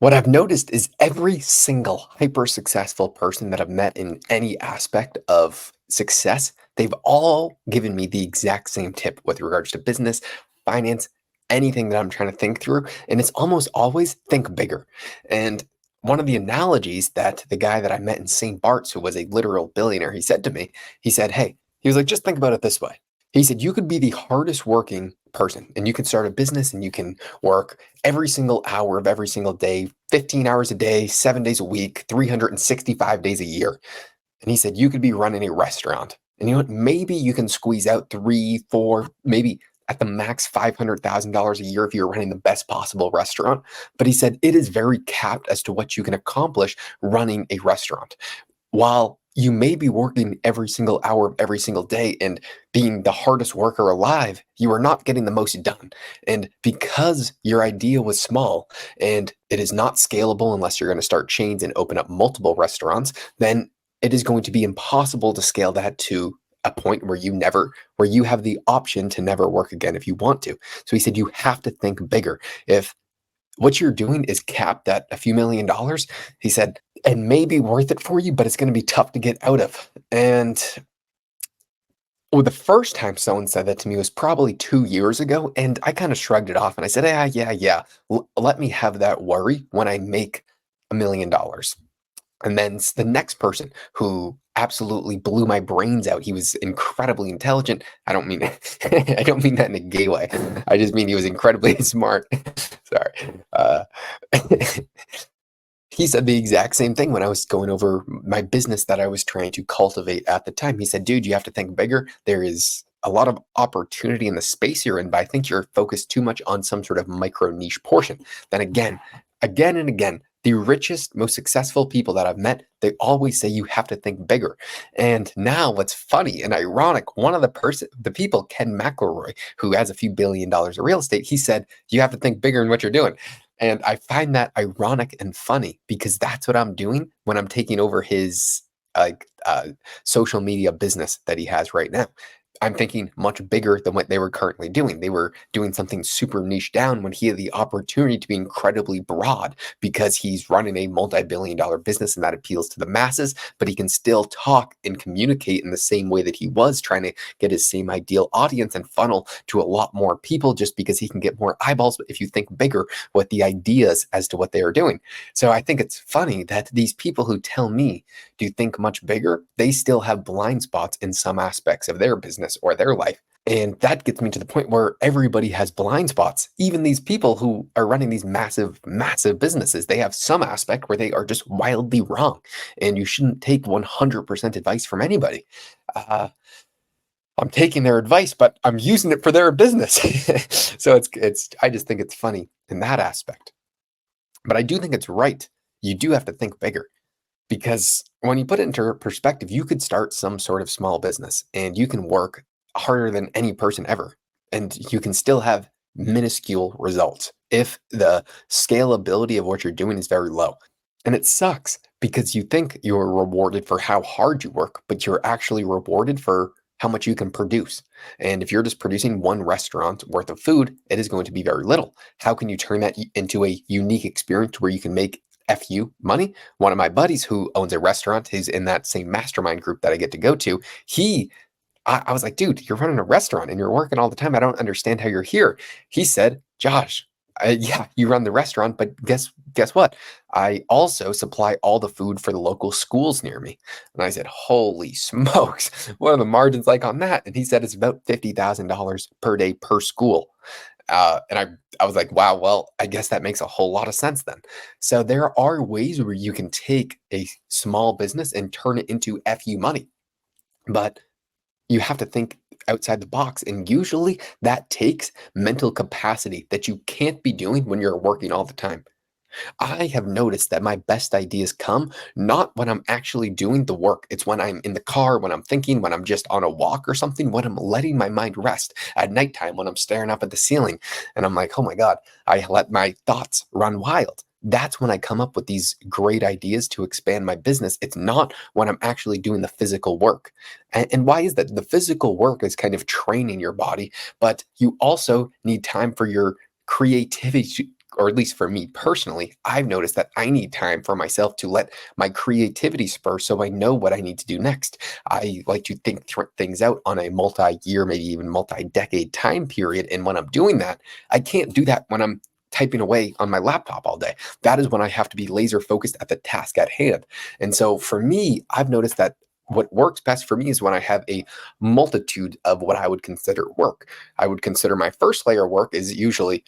What I've noticed is every single hyper successful person that I've met in any aspect of success, they've all given me the exact same tip with regards to business, finance, anything that I'm trying to think through. And it's almost always think bigger. And one of the analogies that the guy that I met in St. Bart's, who was a literal billionaire, he said to me, he said, "Hey," he was like, "just think about it this way." He said, "You could be the hardest working person and you can start a business and you can work every single hour of every single day, 15 hours a day, 7 days a week, 365 days a year." And he said, "You could be running a restaurant. And you know what? Maybe you can squeeze out three, four, maybe at the max $500,000 a year if you're running the best possible restaurant." But he said, "It is very capped as to what you can accomplish running a restaurant. While you may be working every single hour of every single day and being the hardest worker alive, you are not getting the most done. And because your idea was small and it is not scalable unless you're going to start chains and open up multiple restaurants, then it is going to be impossible to scale that to a point where where you have the option to never work again if you want to." So he said, "You have to think bigger. If what you're doing is capped at a few $1,000,000," he said, "it may be worth it for you, but it's going to be tough to get out of." And well, the first time someone said that to me was probably 2 years ago, and I kind of shrugged it off and I said, "Yeah, yeah, yeah. Let me have that worry when I make $1,000,000." And then the next person who absolutely blew my brains out, he was incredibly intelligent. I don't mean I don't mean that in a gay way. I just mean he was incredibly smart. Sorry. He said the exact same thing when I was going over my business that I was trying to cultivate at the time. He said, "Dude, you have to think bigger. There is a lot of opportunity in the space you're in, but I think you're focused too much on some sort of micro niche portion." Then again and again, the richest, most successful people that I've met, they always say you have to think bigger. And now what's funny and ironic, one of the people, Ken McElroy, who has a few $1 billion of real estate, he said, "You have to think bigger in what you're doing." And I find that ironic and funny because that's what I'm doing when I'm taking over his like social media business that he has right now. I'm thinking much bigger than what they were currently doing. They were doing something super niche down when he had the opportunity to be incredibly broad because he's running a multi-billion-dollar business and that appeals to the masses, but he can still talk and communicate in the same way that he was trying to get his same ideal audience and funnel to a lot more people just because he can get more eyeballs if you think bigger with the ideas as to what they are doing. So I think it's funny that these people who tell me to think much bigger, they still have blind spots in some aspects of their business or their life. And that gets me to the point where everybody has blind spots. Even these people who are running these massive, massive businesses, they have some aspect where they are just wildly wrong. And you shouldn't take 100% advice from anybody. Uh, I'm taking their advice, but I'm using it for their business. So I just think it's funny in that aspect. But I do think it's right. You do have to think bigger. Because when you put it into perspective, you could start some sort of small business and you can work harder than any person ever, and you can still have minuscule results if the scalability of what you're doing is very low. And it sucks because you think you're rewarded for how hard you work, but you're actually rewarded for how much you can produce. And if you're just producing one restaurant worth of food, it is going to be very little. How can you turn that into a unique experience where you can make FU money? One of my buddies who owns a restaurant, he's in that same mastermind group that I get to go to. I was like, "Dude, you're running a restaurant and you're working all the time. I don't understand how you're here." He said, "Josh, yeah, you run the restaurant, but guess what? I also supply all the food for the local schools near me." And I said, "Holy smokes, what are the margins like on that?" And he said it's about $50,000 per day per school. And I was like, "Wow, well, I guess that makes a whole lot of sense then." So there are ways where you can take a small business and turn it into FU money, but you have to think outside the box. And usually that takes mental capacity that you can't be doing when you're working all the time. I have noticed that my best ideas come not when I'm actually doing the work. It's when I'm in the car, when I'm thinking, when I'm just on a walk or something, when I'm letting my mind rest at nighttime, when I'm staring up at the ceiling and I'm like, "Oh my God, I let my thoughts run wild." That's when I come up with these great ideas to expand my business. It's not when I'm actually doing the physical work. And why is that? The physical work is kind of training your body, but you also need time for your creativity or at least for me personally, I've noticed that I need time for myself to let my creativity spur so I know what I need to do next. I like to think things out on a multi-year, maybe even multi-decade time period. And when I'm doing that, I can't do that when I'm typing away on my laptop all day. That is when I have to be laser focused at the task at hand. And so for me, I've noticed that what works best for me is when I have a multitude of what I would consider work. I would consider my first layer of work is usually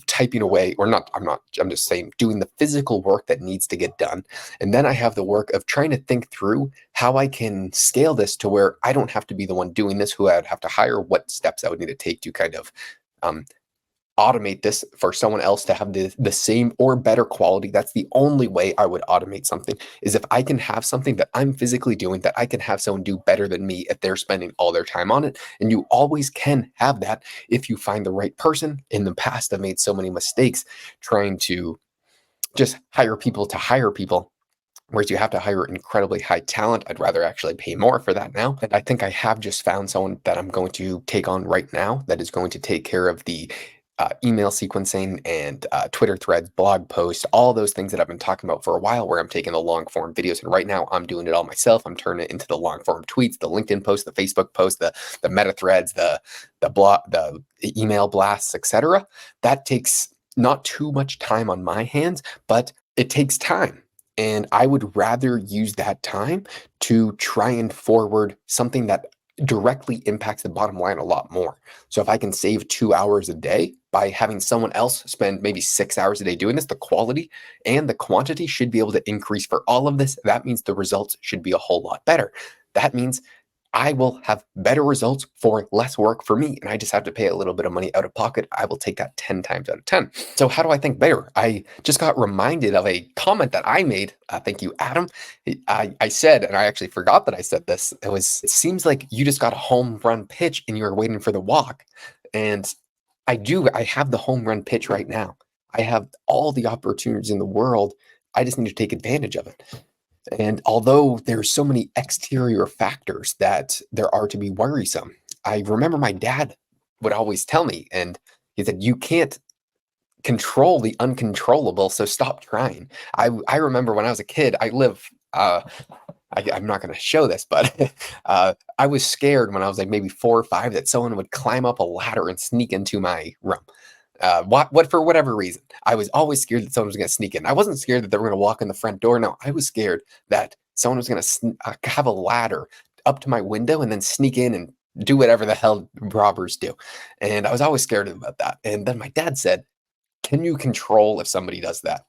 typing away, or not, I'm just saying doing the physical work that needs to get done. And then I have the work of trying to think through how I can scale this to where I don't have to be the one doing this, who I would have to hire, what steps I would need to take to kind of um, automate this for someone else to have the same or better quality. That's the only way I would automate something, is if I can have something that I'm physically doing that I can have someone do better than me if they're spending all their time on it. And you always can have that if you find the right person. In the past, I've made so many mistakes trying to just hire people to hire people, whereas you have to hire incredibly high talent. I'd rather actually pay more for that now. And I think I have just found someone that I'm going to take on right now that is going to take care of the email sequencing and Twitter threads, blog posts, all those things that I've been talking about for a while, where I'm taking the long form videos. And right now I'm doing it all myself. I'm turning it into the long form tweets, the LinkedIn posts, the Facebook posts, the meta threads, the blog, the email blasts, etc. That takes not too much time on my hands, but it takes time. And I would rather use that time to try and forward something that directly impacts the bottom line a lot more. So if I can save 2 hours a day by having someone else spend maybe 6 hours a day doing this, the quality and the quantity should be able to increase for all of this. That means the results should be a whole lot better. That means I will have better results for less work for me, and I just have to pay a little bit of money out of pocket. I will take that 10 times out of 10. So how do I think better? I just got reminded of a comment that I made. Thank you, Adam. I said, and I actually forgot that I said this. It seems like you just got a home run pitch and you were waiting for the walk. And I have the home run pitch right now. I have all the opportunities in the world. I just need to take advantage of it. And although there's so many exterior factors that there are to be worrisome, I remember my dad would always tell me, and he said, you can't control the uncontrollable, so stop trying. I remember when I was a kid, I'm not going to show this, but I was scared when I was like maybe 4 or 5 that someone would climb up a ladder and sneak into my room. What for whatever reason, I was always scared that someone was going to sneak in. I wasn't scared that they were going to walk in the front door. No, I was scared that someone was going to have a ladder up to my window and then sneak in and do whatever the hell robbers do. And I was always scared about that. And then my dad said, can you control if somebody does that?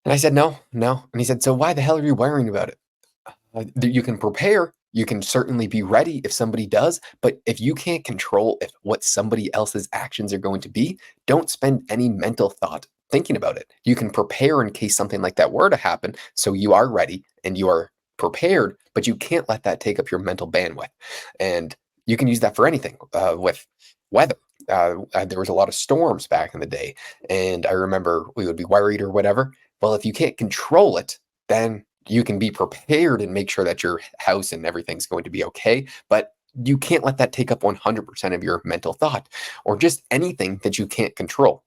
And I said, no, no. And he said, so why the hell are you worrying about it? You can prepare. You can certainly be ready if somebody does, but if you can't control what somebody else's actions are going to be, don't spend any mental thought thinking about it. You can prepare in case something like that were to happen, so you are ready and you are prepared, but you can't let that take up your mental bandwidth. And you can use that for anything with weather. There was a lot of storms back in the day, and I remember we would be worried or whatever. Well, if you can't control it, then you can be prepared and make sure that your house and everything's going to be okay, but you can't let that take up 100% of your mental thought, or just anything that you can't control.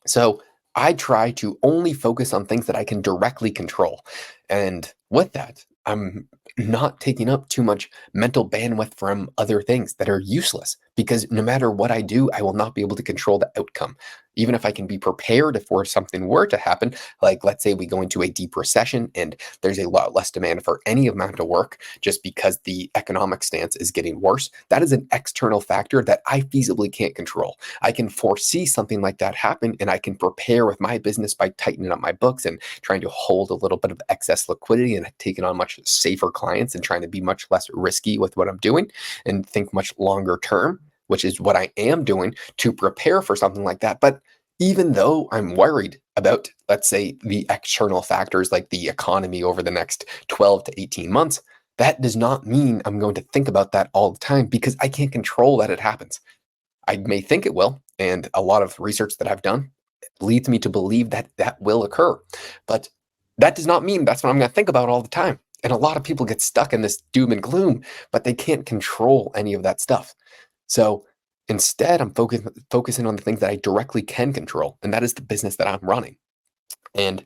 So I try to only focus on things that I can directly control. And with that, I'm not taking up too much mental bandwidth from other things that are useless, because no matter what I do, I will not be able to control the outcome. Even if I can be prepared if something were to happen, like let's say we go into a deep recession and there's a lot less demand for any amount of work just because the economic stance is getting worse, that is an external factor that I feasibly can't control. I can foresee something like that happen, and I can prepare with my business by tightening up my books and trying to hold a little bit of excess liquidity and taking on much safer clients and trying to be much less risky with what I'm doing and think much longer term, which is what I am doing to prepare for something like that. But even though I'm worried about, let's say, the external factors like the economy over the next 12 to 18 months, that does not mean I'm going to think about that all the time, because I can't control that it happens. I may think it will, and a lot of research that I've done leads me to believe that that will occur. But that does not mean that's what I'm going to think about all the time. And a lot of people get stuck in this doom and gloom, but they can't control any of that stuff. So Instead, I'm focusing on the things that I directly can control, and that is the business that I'm running. And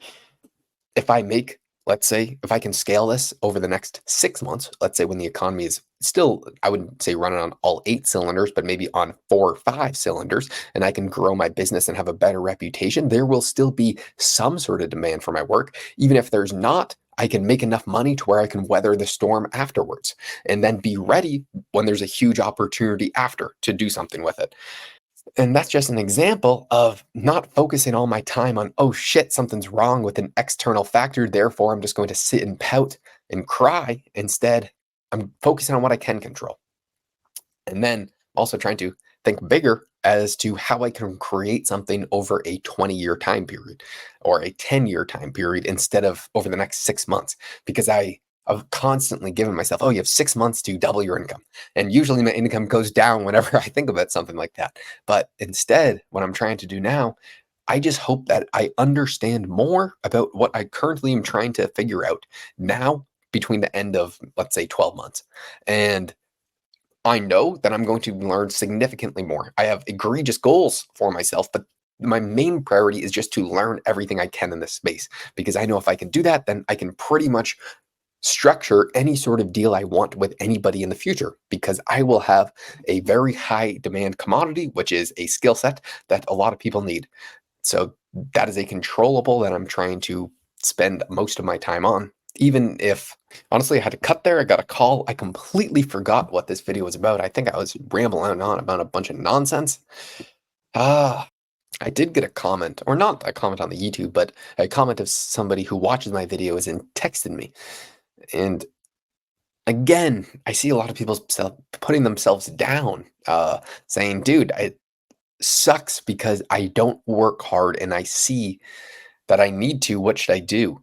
if I make, let's say, if I can scale this over the next 6 months, let's say when the economy is still, I wouldn't say running on all 8 cylinders, but maybe on 4 or 5 cylinders, and I can grow my business and have a better reputation, there will still be some sort of demand for my work. Even if there's not, I can make enough money to where I can weather the storm afterwards and then be ready when there's a huge opportunity after to do something with it. And that's just an example of not focusing all my time on, oh shit, something's wrong with an external factor. Therefore, I'm just going to sit and pout and cry. Instead, I'm focusing on what I can control. And then also trying to think bigger as to how I can create something over a 20-year time period or a 10-year time period instead of over the next 6 months. Because I've constantly given myself, oh, you have 6 months to double your income. And usually my income goes down whenever I think about something like that. But instead, what I'm trying to do now, I just hope that I understand more about what I currently am trying to figure out now between the end of, let's say, 12 months. And I know that I'm going to learn significantly more. I have egregious goals for myself, but my main priority is just to learn everything I can in this space because I know if I can do that, then I can pretty much structure any sort of deal I want with anybody in the future because I will have a very high demand commodity, which is a skill set that a lot of people need. So that is a controllable that I'm trying to spend most of my time on. Even if, honestly, I had to cut there, I got a call. I completely forgot what this video was about. I think I was rambling on about a bunch of nonsense. Ah, I did get a comment, or not a comment on the YouTube, but a comment of somebody who watches my videos and texted me. And again, I see a lot of people putting themselves down, saying, dude, it sucks because I don't work hard and I see that I need to. What should I do?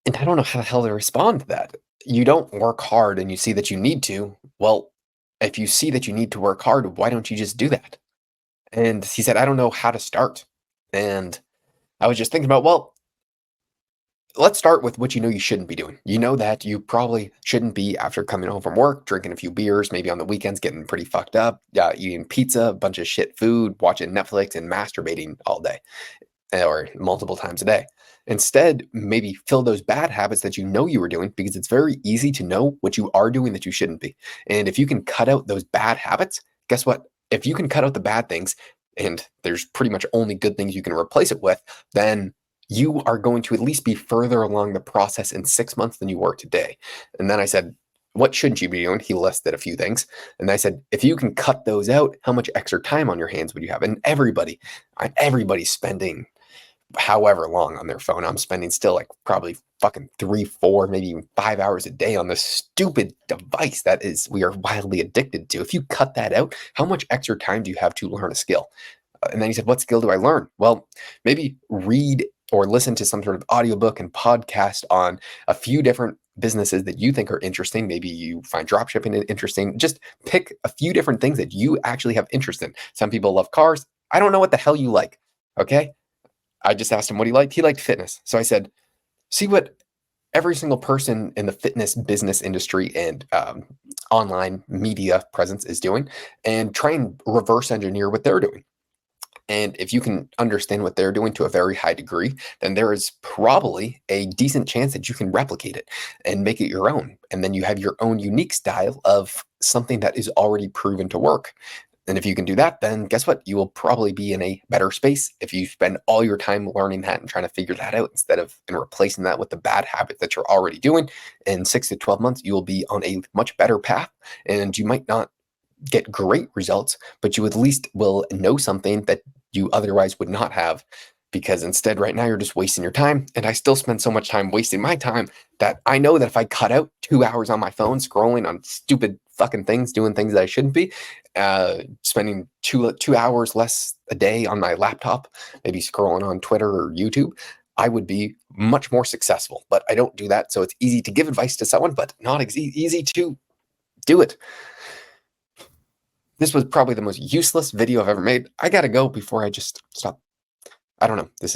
And I don't know how the hell to respond to that. You don't work hard and you see that you need to. Well, if you see that you need to work hard, why don't you just do that? And he said, I don't know how to start. And I was just thinking about, well, let's start with what you know you shouldn't be doing. You know that you probably shouldn't be after coming home from work, drinking a few beers, maybe on the weekends, getting pretty fucked up, eating pizza, a bunch of shit food, watching Netflix, and masturbating all day or multiple times a day. Instead, maybe fill those bad habits that you know you were doing because it's very easy to know what you are doing that you shouldn't be. And if you can cut out those bad habits, guess what? If you can cut out the bad things and there's pretty much only good things you can replace it with, then you are going to at least be further along the process in 6 months than you were today. And then I said, what shouldn't you be doing? He listed a few things. And I said, if you can cut those out, how much extra time on your hands would you have? And everybody's spending however long on their phone. I'm spending still like probably fucking 3, 4, maybe even 5 hours a day on this stupid device that is we are wildly addicted to. If you cut that out, how much extra time do you have to learn a skill? And then he said, what skill do I learn? Well, maybe read or listen to some sort of audiobook and podcast on a few different businesses that you think are interesting. Maybe you find dropshipping interesting. Just pick a few different things that you actually have interest in. Some people love cars. I don't know what the hell you like. Okay. I just asked him what he liked. He liked fitness. So I said, see what every single person in the fitness business industry and online media presence is doing and try and reverse engineer what they're doing. And if you can understand what they're doing to a very high degree, then there is probably a decent chance that you can replicate it and make it your own. And then you have your own unique style of something that is already proven to work. And if you can do that, then guess what? You will probably be in a better space if you spend all your time learning that and trying to figure that out instead of and replacing that with the bad habit that you're already doing. In 6 to 12 months, you will be on a much better path, and you might not get great results, but you at least will know something that you otherwise would not have. Because instead, right now, you're just wasting your time. And I still spend so much time wasting my time that I know that if I cut out 2 hours on my phone scrolling on stupid fucking things, doing things that I shouldn't be, spending 2 hours less a day on my laptop, maybe scrolling on Twitter or YouTube, I would be much more successful. But I don't do that. So it's easy to give advice to someone, but not easy to do it. This was probably the most useless video I've ever made. I gotta go before I just stop. I don't know. This